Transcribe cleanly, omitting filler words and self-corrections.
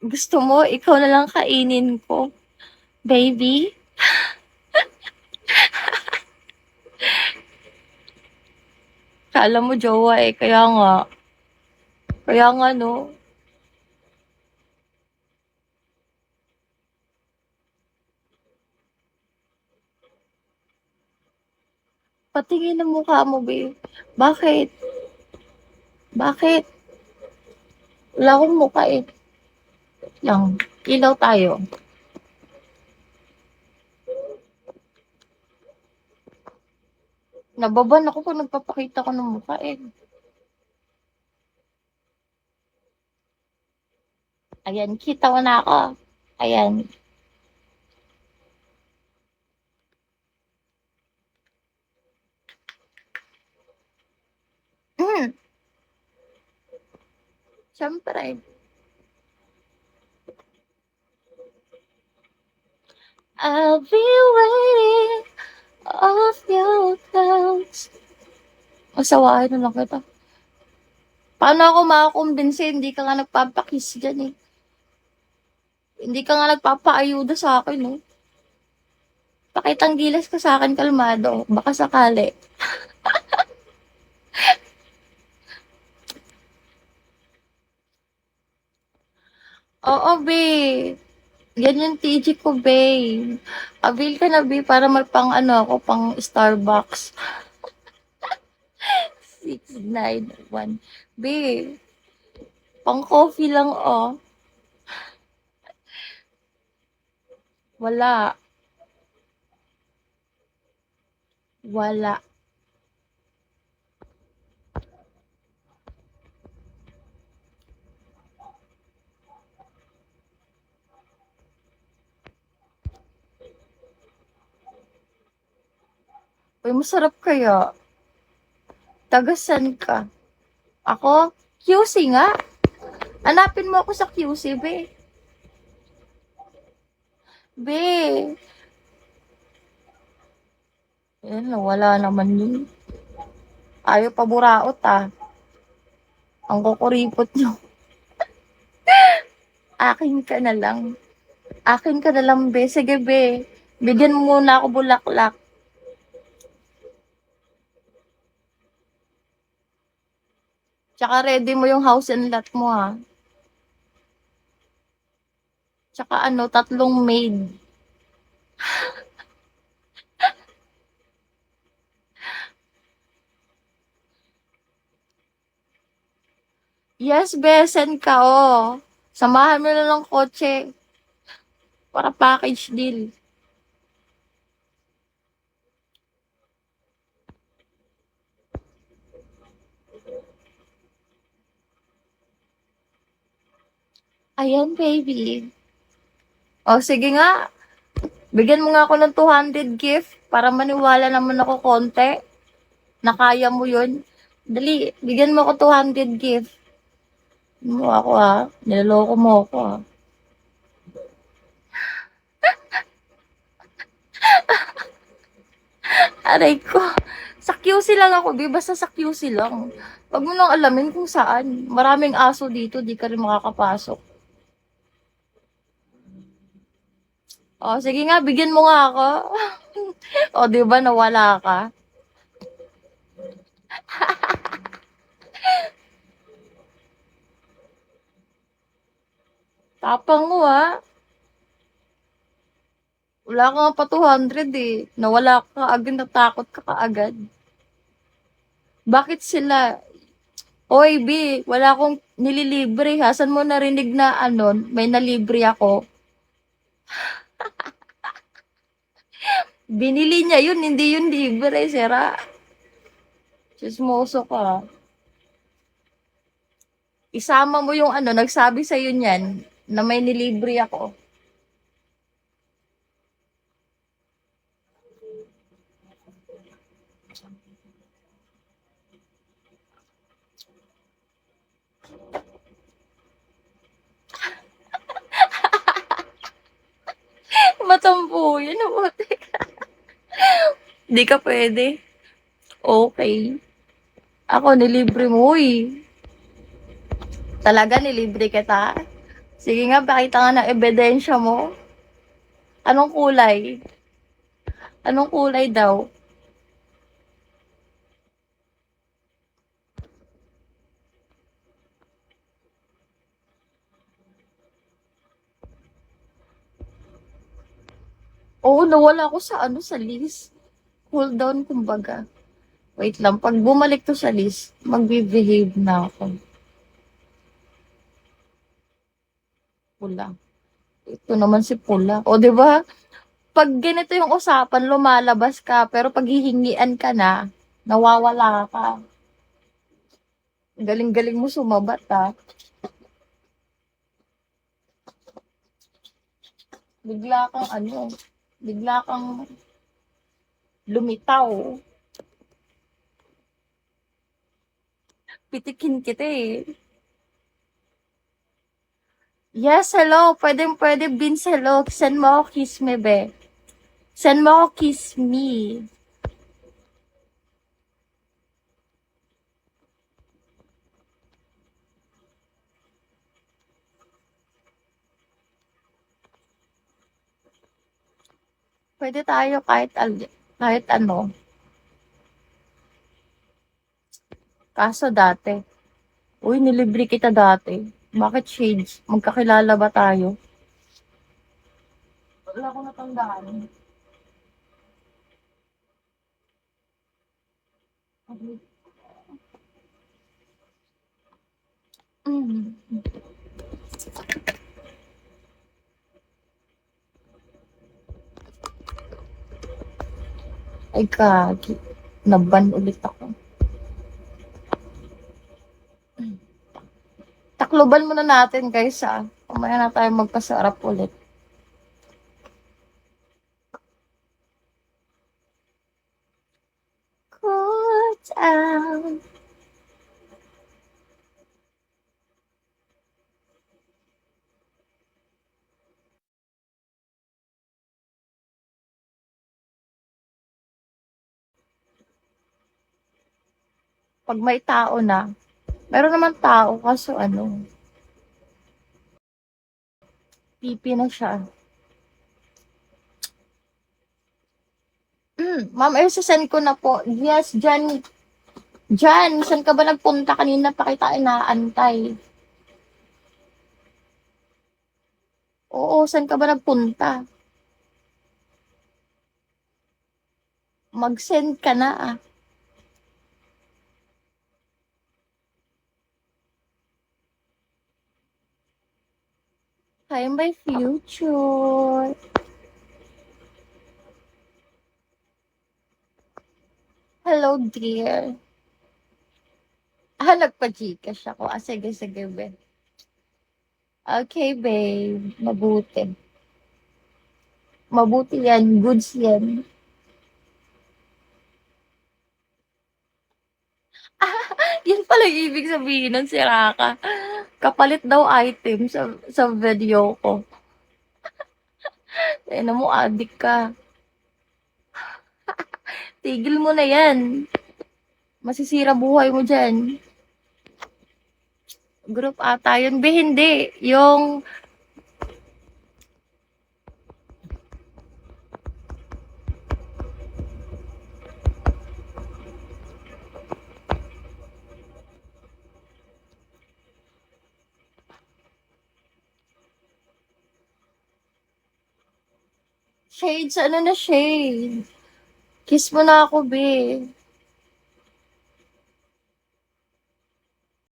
Gusto mo ikaw na lang kainin ko, baby? Akala mo jowa, eh, kaya nga 'no. Patingin ang mukha mo, babe. Bakit? Bakit? Wala akong mukha, eh. Lang, ilaw tayo. Nababan ako 'pag nagpapakita ka ng mukha, eh. Ayan, kita mo na ako. Ayan. Hmm, siyempre. I'll be waiting off your clouds. Pasawahin na lang kita. Paano ako makakumbinsi, hindi ka nga nagpapa-kiss diyan, eh. Hindi ka nga nagpapaayuda sa'kin, eh. Pakitang gilas ka sa'kin kalmado, baka sakali. Oo, be. Yan yung TG ko, be. Avail ka na, be, para pang-ano ako, pang Starbucks. 691. Be, pang coffee lang, oh. Wala. Wala. Uy, masarap kaya. Tagasan ka. Ako? QC nga. Hanapin mo ako sa QC, be. Be. Ayan, wala naman yun. Ayaw pa buraot, ah. Ang kukuripot nyo. Akin ka na lang. Akin ka na lang, be. Sige, be. Bigyan mo muna ako bulaklak. Tsaka ready mo yung house and lot mo, ha. Tsaka ano, 3 maid. Yes, be. Send ka, oh. Samahan mo na ng kotse. Para package deal. Ayan, baby. O, sige nga. Bigyan mo nga ako ng 200 gift para maniwala naman ako konti na kaya mo yun. Dali, bigyan mo ako 200 gift. Mo ako, ha. Niloloko mo ako, ha. Aray ko. Sa QC lang ako, di. Basta sa QC lang. Wag mo nang alamin kung saan. Maraming aso dito, di ka rin makakapasok. O, sige nga, bigyan mo nga ako. O, di ba, nawala ka? Tapang mo, ha. Wala ka nga pa 200, eh. Nawala ka agad, natakot ka kaagad. Bakit sila? Oy, B, wala akong nililibre, ha. Saan mo narinig na ano, may nalibre ako? Binili niya yun, hindi yun libre, sira. Chismoso ka. Isama mo yung ano, nagsabi sa'yo niyan na may nilibre ako. Matampo yun, mabuti ka. Di ka pwede. Okay. Ako, nilibre mo, eh. Talaga, nilibre kita. Sige nga, pakita nga ng ebidensya mo. Anong kulay? Anong kulay daw? Oo, nawala ako sa ano, sa list. Cool down, kumbaga. Wait lang, pag bumalik to sa list, magbe-behave na ako. Pula. Ito naman si Pula. O, di ba? Pag ganito yung usapan, lumalabas ka, pero pag hihingian ka na, nawawala ka. Galing-galing mo sumabat, ha? Bigla kang ano, bigla kang lumitaw. Pitikin kita eh. Yes, hello. Pwede, Vince, hello. Send mo ako kiss me, be. Send mo ako kiss me. Pwede tayo kahit ano. Kaso dati. Uy, nilibre kita dati. Bakit shades? Magkakilala ba tayo? Wala ko natandaan. Mm. Ay, kagi. Naban ulit ako. Takloban muna natin, guys, ah. Mamaya na tayo magpasarap ulit. Cool down. Pag may tao na, meron naman tao, kaso ano, pipi na siya. Ma'am, ay sasend ko na po. Yes, Jan. Jan, saan ka ba nagpunta kanina pa kita inaantay? Oo, saan ka ba nagpunta? Mag-send ka na ah. Hi, my future. Hello, dear. Nagpa-Gcash ako. Sige, sige, be. Okay, babe. Mabuti. Mabuti yan. Goods yan. Yan pala yung ibig sabihin ng siraka. Kapalit daw item sa video ko. Ano mo, addict ka. Tigil mo na yan. Masisira buhay mo dyan. Group ata yun. Be, hindi. Yung shades, ano na shade? Kiss mo na ako, be.